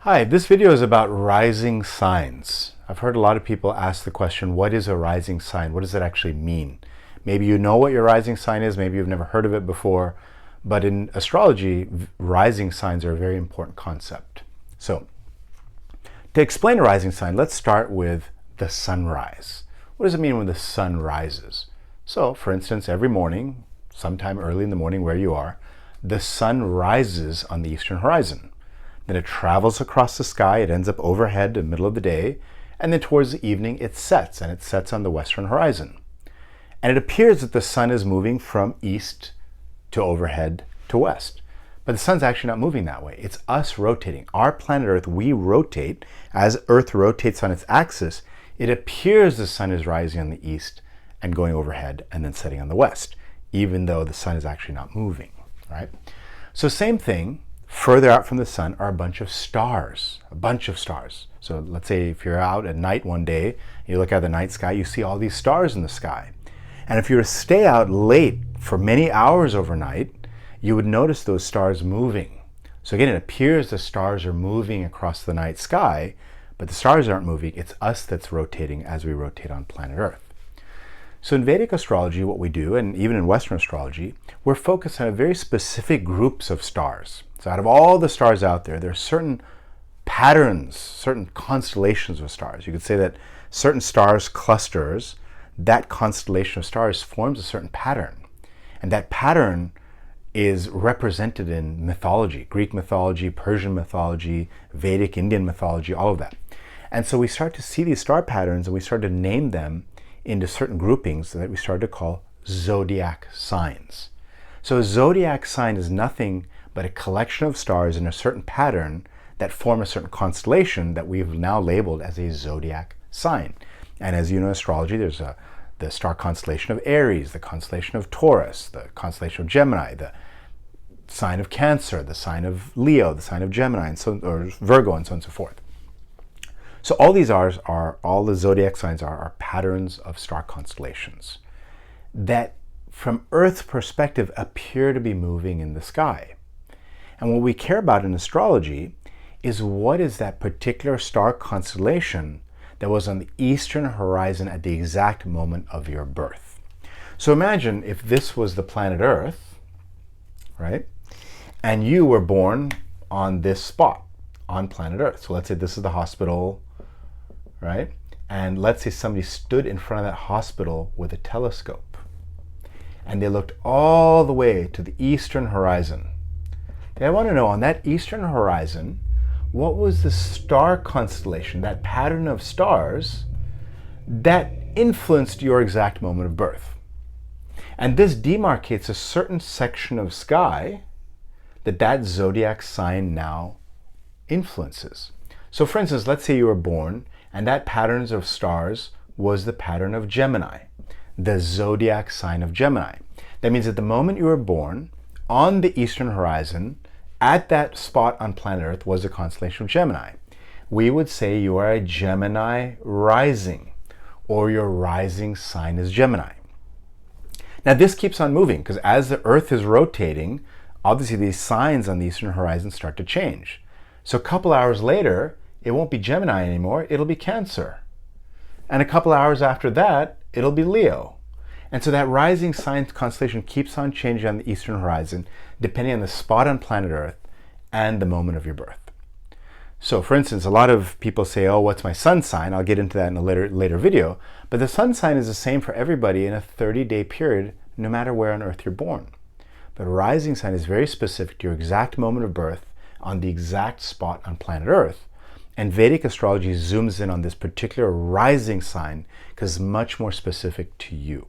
Hi, this video is about rising signs. I've heard a lot of people ask the question, what is a rising sign? What does it actually mean? Maybe you know what your rising sign is, maybe you've never heard of it before, but in astrology, rising signs are a very important concept. So, to explain a rising sign, let's start with the sunrise. What does it mean when the sun rises? So, for instance, every morning, sometime early in the morning where you are, the sun rises on the eastern horizon. Then it travels across the sky, it ends up overhead in the middle of the day, and then towards the evening it sets, and it sets on the western horizon. And it appears that the sun is moving from east to overhead to west. But the sun's actually not moving that way. It's us rotating. Our planet Earth, we rotate. As Earth rotates on its axis, it appears the sun is rising on the east and going overhead and then setting on the west, even though the sun is actually not moving, right? So same thing. Further out from the sun are a bunch of stars. So let's say if you're out at night one day, you look at the night sky, you see all these stars in the sky. And if you were to stay out late for many hours overnight, you would notice those stars moving. So again, it appears the stars are moving across the night sky, but the stars aren't moving. It's us that's rotating as we rotate on planet Earth. So in Vedic astrology, what we do, and even in Western astrology, we're focused on a very specific groups of stars. So out of all the stars out there, there are certain patterns, certain constellations of stars. You could say that certain stars clusters, that constellation of stars forms a certain pattern. And that pattern is represented in mythology, Greek mythology, Persian mythology, Vedic, Indian mythology, all of that. And so we start to see these star patterns and we start to name them into certain groupings that we started to call zodiac signs. So a zodiac sign is nothing but a collection of stars in a certain pattern that form a certain constellation that we've now labeled as a zodiac sign. And as you know in astrology, there's the star constellation of Aries, the constellation of Taurus, the constellation of Gemini, the sign of Cancer, the sign of Leo, the sign of Gemini, and so, or Virgo, and so on and so forth. So all these are all the zodiac signs are patterns of star constellations that from Earth's perspective appear to be moving in the sky. And what we care about in astrology is what is that particular star constellation that was on the eastern horizon at the exact moment of your birth. So imagine if this was the planet Earth, right? And you were born on this spot on planet Earth. So let's say this is the hospital, right? And let's say somebody stood in front of that hospital with a telescope and they looked all the way to the eastern horizon. I want to know, on that eastern horizon, what was the star constellation, that pattern of stars that influenced your exact moment of birth? And this demarcates a certain section of sky that zodiac sign now influences. So for instance, let's say you were born and that pattern of stars was the pattern of Gemini, the zodiac sign of Gemini. That means at the moment you were born, on the eastern horizon, at that spot on planet Earth was the constellation of Gemini. We would say you are a Gemini rising, or your rising sign is Gemini. Now this keeps on moving because as the Earth is rotating, obviously these signs on the eastern horizon start to change. So a couple hours later, it won't be Gemini anymore, it'll be Cancer. And a couple hours after that, it'll be Leo. And so that rising sign constellation keeps on changing on the eastern horizon, depending on the spot on planet Earth and the moment of your birth. So for instance, a lot of people say, oh, what's my sun sign? I'll get into that in a later video. But the sun sign is the same for everybody in a 30-day period, no matter where on Earth you're born. But rising sign is very specific to your exact moment of birth on the exact spot on planet Earth. And Vedic astrology zooms in on this particular rising sign because it's much more specific to you.